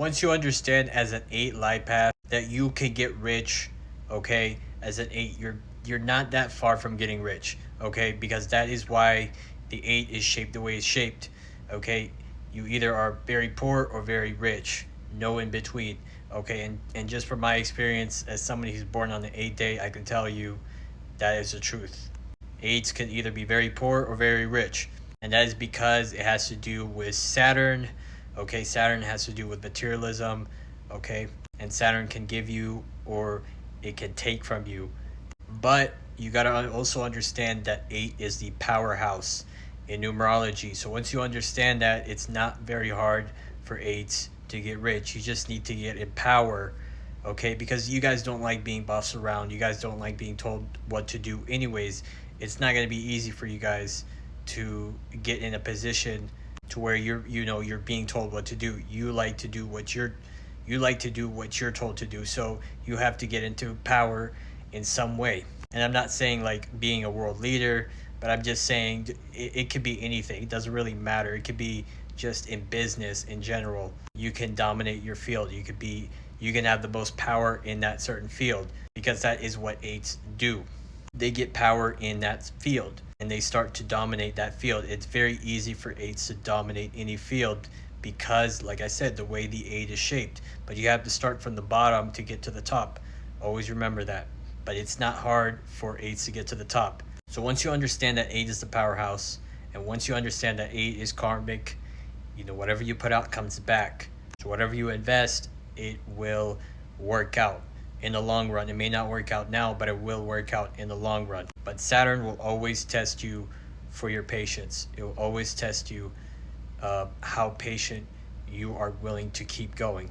Once you understand as an 8 life path that you can get rich, okay, as an 8, you're not that far from getting rich, okay, because that is why the 8 is shaped the way it's shaped, okay. You either are very poor or very rich, no in between, okay. And just from my experience as somebody who's born on the 8th day, I can tell you that is the truth. 8s can either be very poor or very rich, and that is because it has to do with Saturn, okay. Saturn has to do with materialism, okay, and Saturn can give you or it can take from you. But you got to also understand that 8 is the powerhouse in numerology. So once you understand that, it's not very hard for 8s to get rich. You just need to get in power, okay? Because you guys don't like being bossed around. You guys don't like being told what to do anyways. It's not going to be easy for you guys to get in a position to where you're being told what to do. You like to do what you're told to do. So you have to get into power in some way. And I'm not saying like being a world leader, but I'm just saying it could be anything. It doesn't really matter. It could be just in business in general. You can dominate your field. You can have the most power in that certain field, because that is what 8s do. They get power in that field and they start to dominate that field. It's very easy for 8s to dominate any field because, like I said, the way the 8 is shaped. But you have to start from the bottom to get to the top. Always remember that. But it's not hard for 8s to get to the top. So once you understand that 8 is the powerhouse, and once you understand that 8 is karmic, whatever you put out comes back. So whatever you invest, it will work out in the long run. It may not work out now, but it will work out in the long run. But Saturn will always test you for your patience. It will always test you how patient you are willing to keep going.